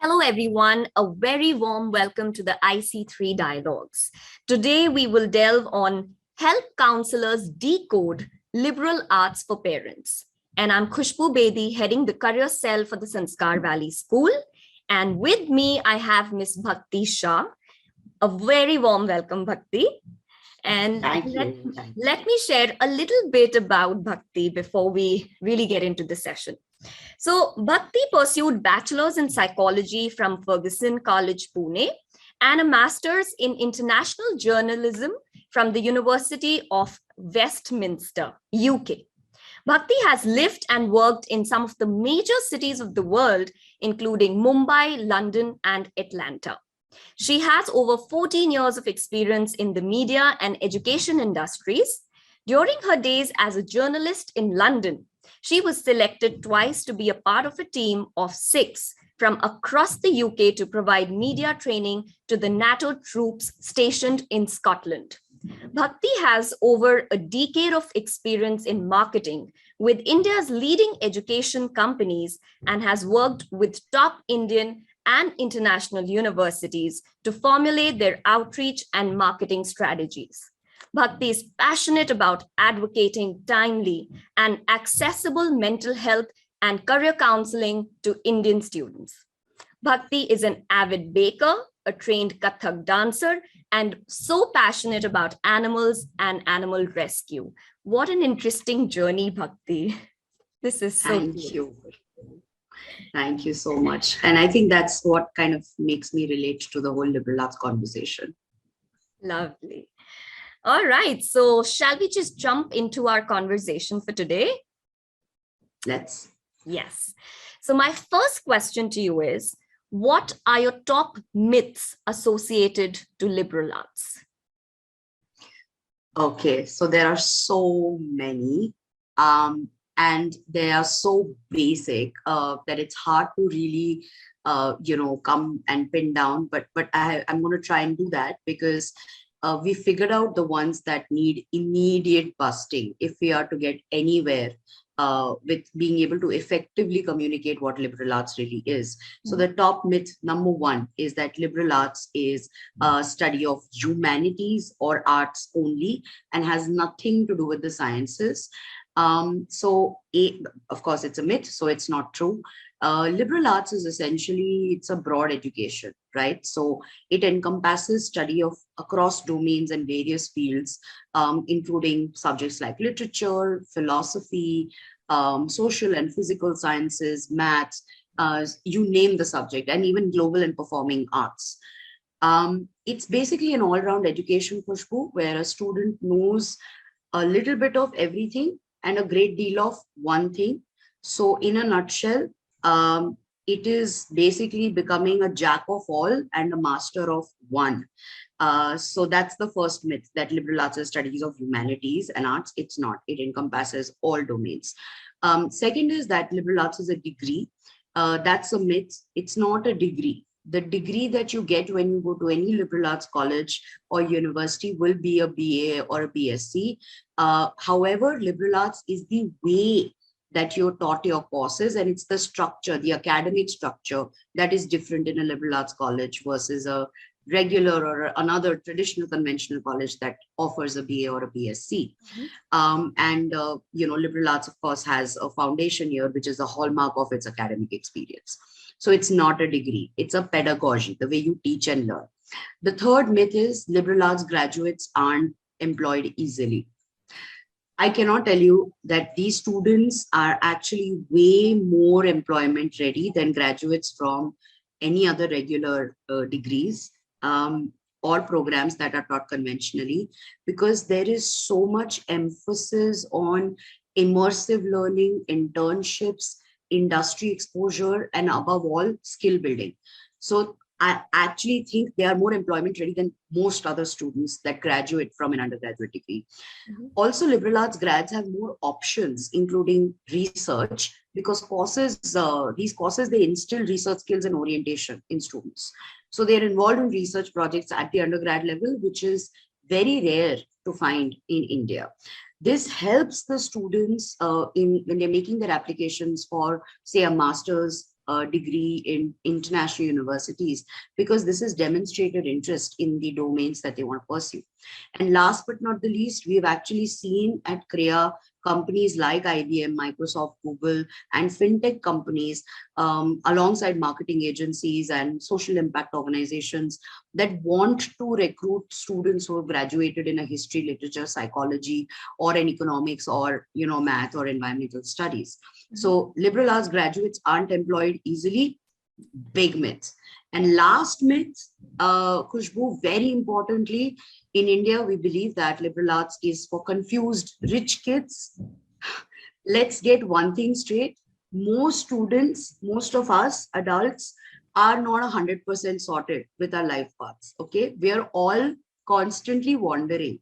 Hello, everyone. A very warm welcome to the IC3 Dialogues. Today, we will delve on Help Counselors Decode Liberal Arts for Parents. And I'm Khushboo Bedi, heading the career cell for the Sanskaar Valley School. And with me, I have Miss Bhakti Shah. A very warm welcome, Bhakti. And let me share a little bit about Bhakti before we really get into the session. So Bhakti pursued bachelor's in psychology from Fergusson College, Pune, and a master's in international journalism from the University of Westminster, UK. Bhakti has lived and worked in some of the major cities of the world, including Mumbai, London, and Atlanta. She has over 14 years of experience in the media and education industries. During her days as a journalist in London, she was selected twice to be a part of a team of 6 from across the UK to provide media training to the NATO troops stationed in Scotland. Bhakti has over a decade of experience in marketing with India's leading education companies and has worked with top Indian and international universities to formulate their outreach and marketing strategies. Bhakti is passionate about advocating timely and accessible mental health and career counseling to Indian students. Bhakti is an avid baker, a trained Kathak dancer, and so passionate about animals and animal rescue. What an interesting journey, Bhakti. This is so Thank you. Thank you so much. And I think that's what kind of makes me relate to the whole liberal arts conversation. Lovely. All right. So shall we just jump into our conversation for today? Let's. Yes. So my first question to you is, what are your top myths associated to liberal arts? Okay, so there are so many. And they are so basic that it's hard to really, come and pin down. But I'm going to try and do that because we figured out the ones that need immediate busting if we are to get anywhere with being able to effectively communicate what liberal arts really is. So the top myth number 1 is that liberal arts is a study of humanities or arts only and has nothing to do with the sciences. Of course, it's a myth, so it's not true. Liberal arts is essentially, it's a broad education, right? So it encompasses study of across domains and various fields, including subjects like literature, philosophy, social and physical sciences, maths, you name the subject, and even global and performing arts. It's basically an all-round education, Khushboo, where a student knows a little bit of everything and a great deal of one thing. So in a nutshell, it is basically becoming a jack of all and a master of one. So that's the first myth, that liberal arts is studies of humanities and arts. It's not. It encompasses all domains. Second is that liberal arts is a degree. That's a myth. It's not a degree. The degree that you get when you go to any liberal arts college or university will be a BA or a BSc. However, liberal arts is the way that you're taught your courses, and it's the structure, the academic structure, that is different in a liberal arts college versus a regular or another traditional conventional college that offers a BA or a BSc. Liberal arts, of course, has a foundation year, which is a hallmark of its academic experience. So it's not a degree, it's a pedagogy, the way you teach and learn. The third myth is liberal arts graduates aren't employed easily. I cannot tell you that these students are actually way more employment ready than graduates from any other regular degrees or programs that are taught conventionally, because there is so much emphasis on immersive learning, internships, industry exposure, and above all, skill building. So I actually think they are more employment ready than most other students that graduate from an undergraduate degree. Also, liberal arts grads have more options, including research, because these courses, they instill research skills and orientation in students. So they're involved in research projects at the undergrad level, which is very rare to find in India. This helps the students when they're making their applications for, say, a master's degree in international universities, because this is demonstrated interest in the domains that they want to pursue. And last but not the least, we've actually seen at Krea companies like IBM, Microsoft, Google, and fintech companies, alongside marketing agencies and social impact organizations that want to recruit students who have graduated in a history, literature, psychology, or in economics, or math or environmental studies. So liberal arts graduates aren't employed easily. Big myth. And last myth, Khushboo, very importantly, in India, we believe that liberal arts is for confused rich kids. Let's get one thing straight. Most students, most of us adults, are not 100% sorted with our life paths. Okay, we are all constantly wandering.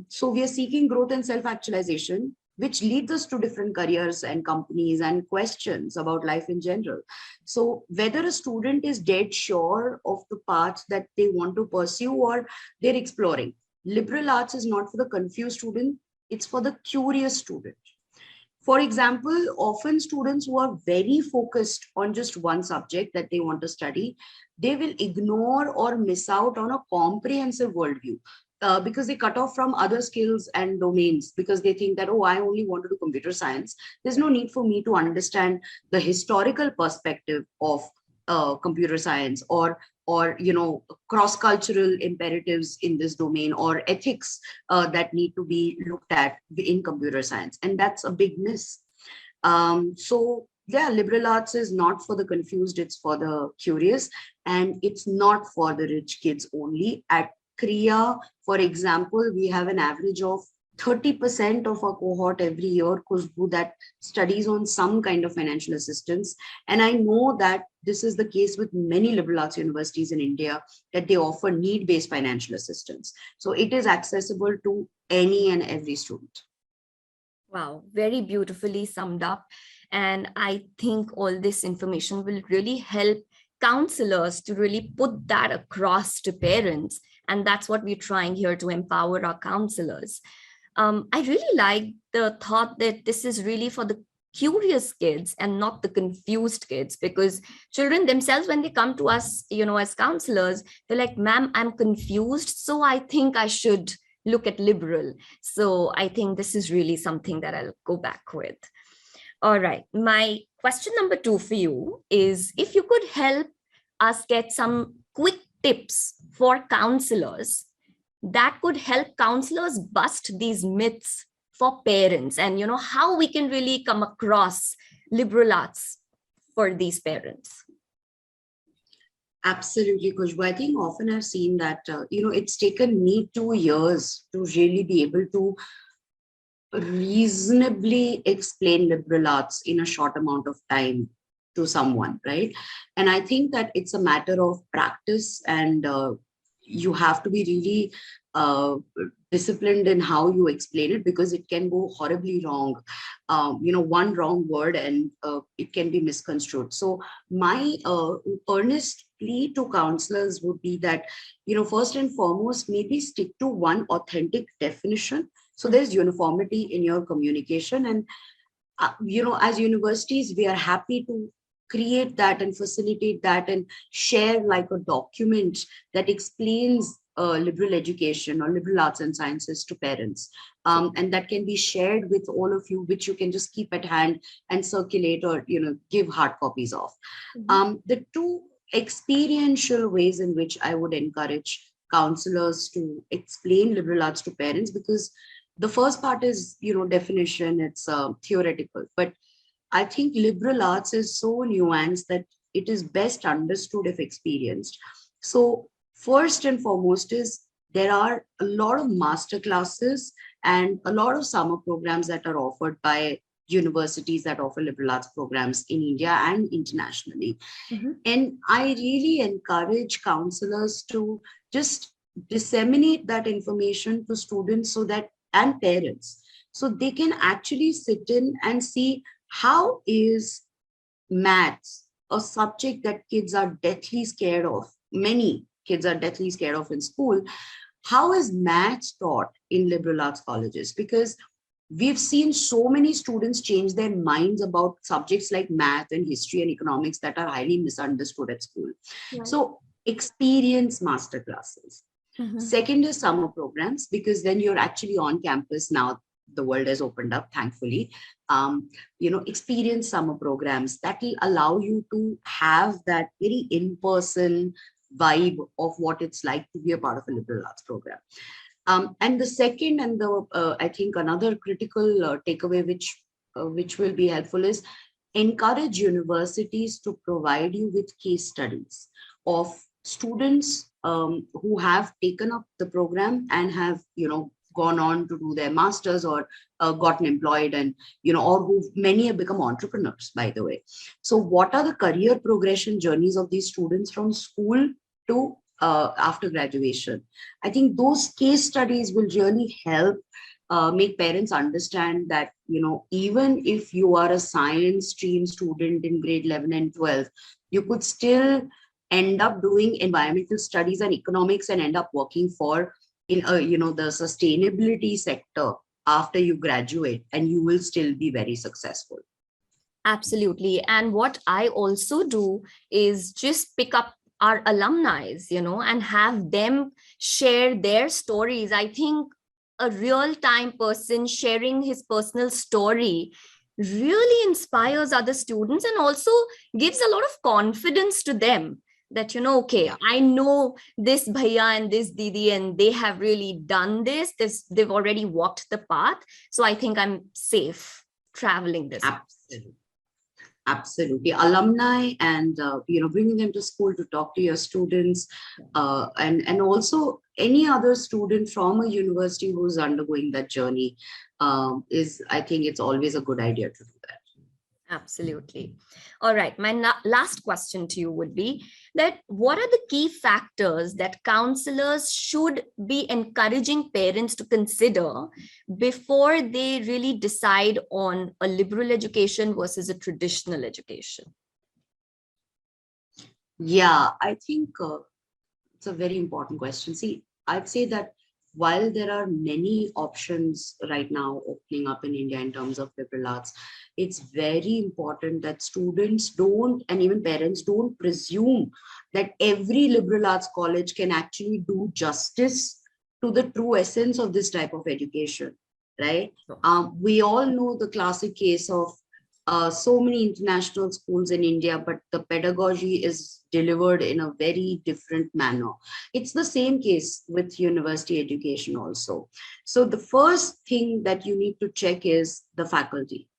So we are seeking growth and self-actualization, which leads us to different careers and companies and questions about life in general. So whether a student is dead sure of the path that they want to pursue or they're exploring, liberal arts is not for the confused student, it's for the curious student. For example, often students who are very focused on just one subject that they want to study, they will ignore or miss out on a comprehensive worldview. Because they cut off from other skills and domains, because they think that, oh, I only want to do computer science. There's no need for me to understand the historical perspective of computer science, or cross-cultural imperatives in this domain, or ethics that need to be looked at in computer science. And that's a big miss. So yeah, liberal arts is not for the confused, it's for the curious, and it's not for the rich kids only. At Krea, for example, we have an average of 30% of our cohort every year, Khushboo, that studies on some kind of financial assistance. And I know that this is the case with many liberal arts universities in India, that they offer need-based financial assistance. So it is accessible to any and every student. Wow, very beautifully summed up. And I think all this information will really help counselors to really put that across to parents. And that's what we're trying here, to empower our counselors. I really like the thought that this is really for the curious kids and not the confused kids, because children themselves, when they come to us, as counselors, they're like, ma'am, I'm confused, so I think I should look at liberal. So I think this is really something that I'll go back with. All right. My question number 2 for you is, if you could help us get some quick tips for counselors that could help counselors bust these myths for parents, and how we can really come across liberal arts for these parents. Absolutely, Khushboo. I think often I've seen that, it's taken me 2 years to really be able to reasonably explain liberal arts in a short amount of time to someone, right? And I think that it's a matter of practice, and you have to be really disciplined in how you explain it, because it can go horribly wrong. One wrong word and it can be misconstrued. So my earnest plea to counselors would be that, first and foremost, maybe stick to one authentic definition. So there's uniformity in your communication. And, as universities, we are happy to create that and facilitate that and share like a document that explains liberal education or liberal arts and sciences to parents. And that can be shared with all of you, which you can just keep at hand and circulate, or, give hard copies of. The 2 experiential ways in which I would encourage counselors to explain liberal arts to parents, because the first part is, definition, it's theoretical, but I think liberal arts is so nuanced that it is best understood if experienced. So first and foremost is, there are a lot of master classes and a lot of summer programs that are offered by universities that offer liberal arts programs in India and internationally. And I really encourage counselors to just disseminate that information to students and parents, so they can actually sit in and see, how is maths, a subject that kids are deathly scared of, many kids are deathly scared of in school, how is maths taught in liberal arts colleges? Because we've seen so many students change their minds about subjects like math and history and economics that are highly misunderstood at school. Right. So experience master classes. Second is summer programs, because then you're actually on campus now. The world has opened up, thankfully. Experience summer programs that will allow you to have that very in-person vibe of what it's like to be a part of a liberal arts program. And the second, and I think another critical takeaway which will be helpful is encourage universities to provide you with case studies of students who have taken up the program and have gone on to do their masters or gotten employed, and or who many have become entrepreneurs, by the way. So what are the career progression journeys of these students from school to after graduation? I think those case studies will really help make parents understand that even if you are a science stream student in grade 11 and 12, you could still end up doing environmental studies and economics and end up working for the sustainability sector after you graduate, and you will still be very successful. Absolutely. And what I also do is just pick up our alumni, and have them share their stories. I think a real-time person sharing his personal story really inspires other students and also gives a lot of confidence to them that, okay, I know this bhaiya and this didi, and they have really done this. They've already walked the path. So I think I'm safe traveling this. Absolutely. Alumni and, bringing them to school to talk to your students, and also any other student from a university who's undergoing that journey I think it's always a good idea to do that. Absolutely. All right. My last question to you would be that what are the key factors that counselors should be encouraging parents to consider before they really decide on a liberal education versus a traditional education? Yeah, I think it's a very important question. See, I'd say that while there are many options right now opening up in India in terms of liberal arts, it's very important that students don't, and even parents don't, presume that every liberal arts college can actually do justice to the true essence of this type of education, right? We all know the classic case of so many international schools in India, but the pedagogy is delivered in a very different manner. It's the same case with university education also. So the first thing that you need to check is the faculty.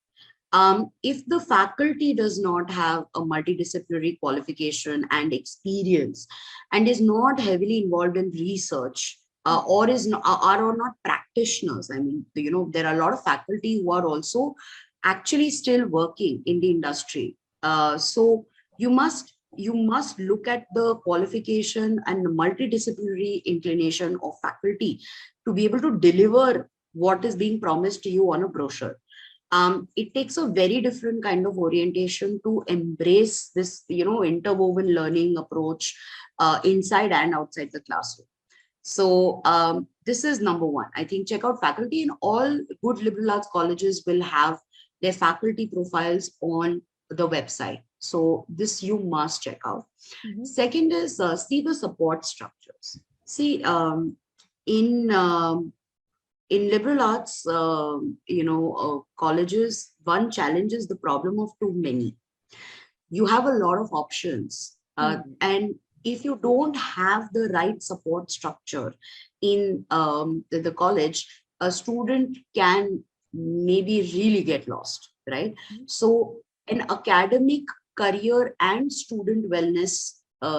If the faculty does not have a multidisciplinary qualification and experience and is not heavily involved in research, or are not practitioners, I mean, there are a lot of faculty who are also actually still working in the industry. So you must look at the qualification and the multidisciplinary inclination of faculty to be able to deliver what is being promised to you on a brochure. It takes a very different kind of orientation to embrace this, interwoven learning approach inside and outside the classroom. So this is number one. I think check out faculty, and all good liberal arts colleges will have their faculty profiles on the website. So this you must check out. Second is see the support structures. See, in liberal arts, colleges, one challenge is the problem of too many. You have a lot of options, and if you don't have the right support structure in the college, a student can maybe really get lost, right? So an academic, career and student wellness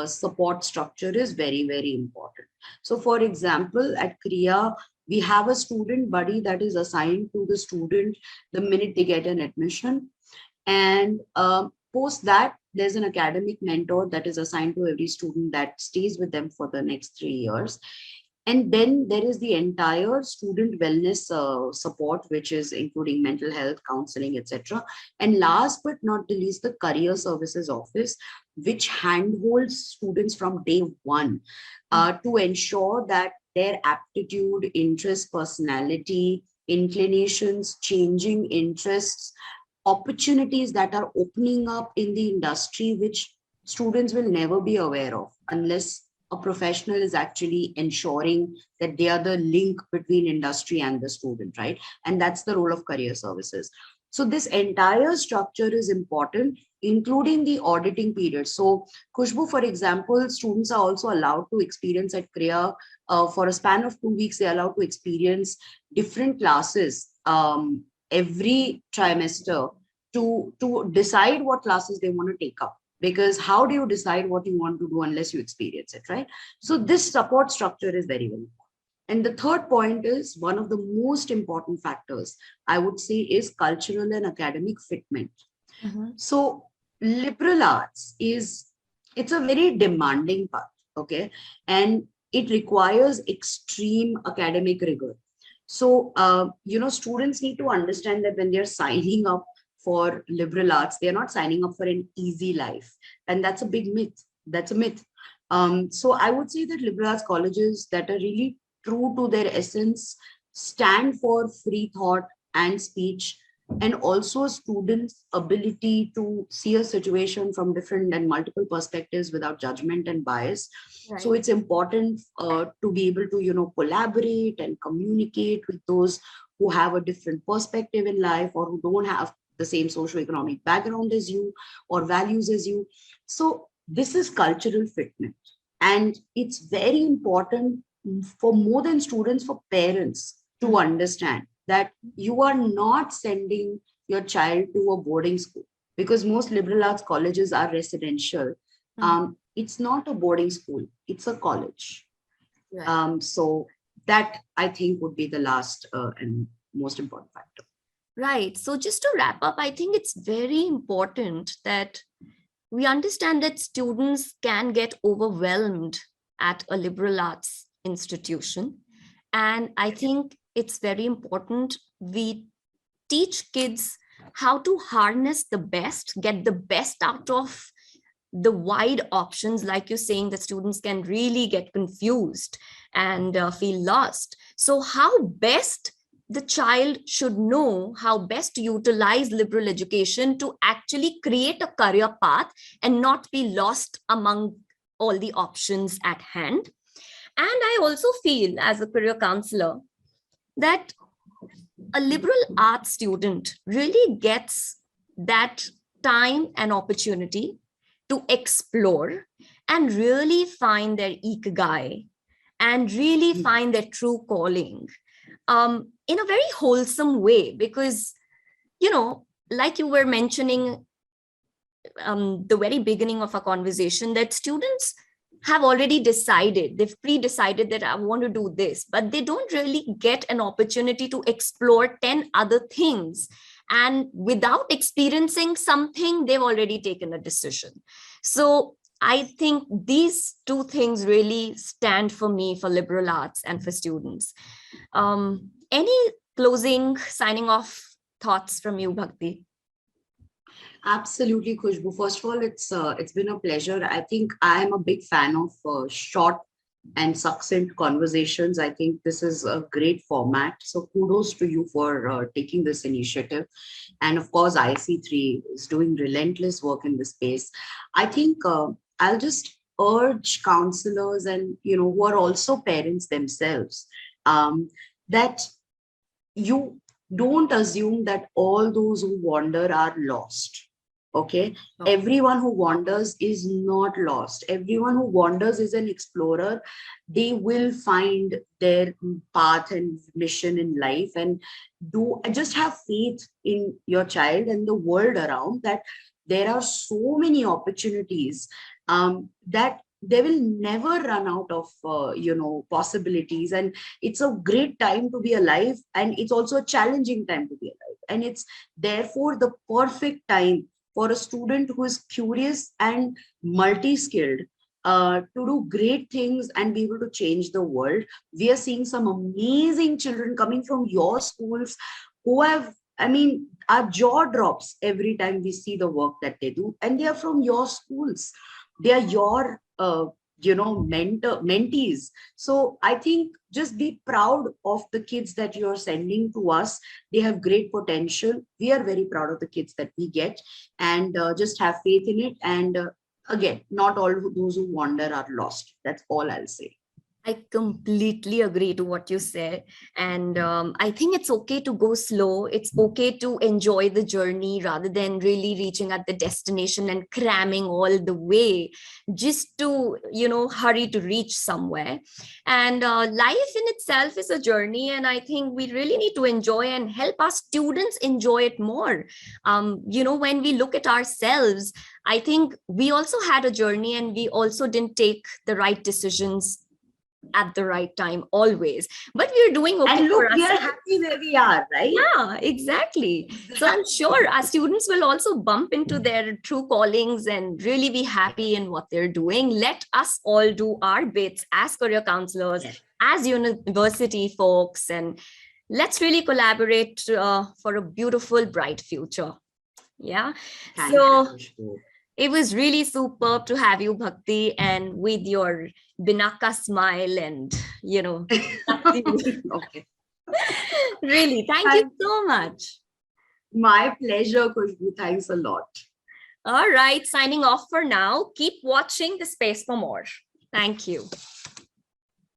support structure is very, very important. So for example, at Krea, we have a student buddy that is assigned to the student the minute they get an admission. And post that, there's an academic mentor that is assigned to every student that stays with them for the next 3 years. And then there is the entire student wellness support, which is including mental health, counseling, etc. And last but not the least, the career services office, which handholds students from day one to ensure that their aptitude, interest, personality, inclinations, changing interests, opportunities that are opening up in the industry, which students will never be aware of unless a professional is actually ensuring that they are the link between industry and the student, right? And that's the role of career services. So this entire structure is important, including the auditing period. So Khushboo, for example, students are also allowed to experience at Krea for a span of 2 weeks, they're allowed to experience different classes every trimester to decide what classes they want to take up. Because how do you decide what you want to do unless you experience it, right? So this support structure is very, very important. And the third point is one of the most important factors, I would say, is cultural and academic fitment. So liberal arts it's a very demanding path, okay? And it requires extreme academic rigor. So, students need to understand that when they're signing up for liberal arts, they're not signing up for an easy life. And that's a big myth. That's a myth. So I would say that liberal arts colleges that are really true to their essence stand for free thought and speech, and also students' ability to see a situation from different and multiple perspectives without judgment and bias. Right. So it's important to be able to, collaborate and communicate with those who have a different perspective in life or who don't have the same socioeconomic background as you or values as you. So this is cultural fitness. And it's very important for more than students, for parents to understand that you are not sending your child to a boarding school, because most liberal arts colleges are residential. It's not a boarding school, it's a college. Right. So that, I think, would be the last and most important factor. Right. So just to wrap up, I think it's very important that we understand that students can get overwhelmed at a liberal arts institution. And I think it's very important we teach kids how to harness the best, get the best out of the wide options. Like you're saying, that students can really get confused and feel lost. So how best the child should know how best to utilize liberal education to actually create a career path and not be lost among all the options at hand. And I also feel, as a career counselor, that a liberal arts student really gets that time and opportunity to explore and really find their ikigai and really find their true calling in a very wholesome way. Because, like you were mentioning the very beginning of our conversation, that students have already decided, they've pre-decided that I want to do this, but they don't really get an opportunity to explore 10 other things. And without experiencing something, they've already taken a decision. So I think these two things really stand for me, for liberal arts and for students. Any closing, signing off thoughts from you, Bhakti? Absolutely, Khushboo. First of all, it's been a pleasure. I think I am a big fan of short and succinct conversations. I think this is a great format. So kudos to you for taking this initiative. And of course, IC3 is doing relentless work in this space. I think I'll just urge counselors and, who are also parents themselves, that you don't assume that all those who wander are lost. Okay. Everyone who wanders is not lost. Everyone who wanders is an explorer. They will find their path and mission in life, and just have faith in your child and the world around, that there are so many opportunities that they will never run out of possibilities. And it's a great time to be alive, and it's also a challenging time to be alive, and it's therefore the perfect time for a student who is curious and multi-skilled to do great things and be able to change the world. We are seeing some amazing children coming from your schools who have, our jaw drops every time we see the work that they do, and they are from your schools. They are your mentees. So I think just be proud of the kids that you're sending to us. They have great potential. We are very proud of the kids that we get, and just have faith in it. And again, not all those who wander are lost. That's all I'll say. I completely agree to what you said. And I think it's okay to go slow. It's okay to enjoy the journey rather than really reaching at the destination and cramming all the way just to, hurry to reach somewhere. And life in itself is a journey. And I think we really need to enjoy and help our students enjoy it more. When we look at ourselves, I think we also had a journey and we also didn't take the right decisions at the right time always, but we're doing okay. And look, for we are ourselves. happy where we are, right? Yeah, exactly. So I'm sure our students will also bump into their true callings and really be happy in what they're doing. Let us all do our bits as career counselors, as university folks, and let's really collaborate for a beautiful, bright future. Yeah. Thank So you, Khushboo. it was really superb to have you, Bhakti, and with your Binaka smile and, Okay. really, thank you so much. My pleasure, Khushboo. Thanks a lot. All right, signing off for now. Keep watching the space for more. Thank you.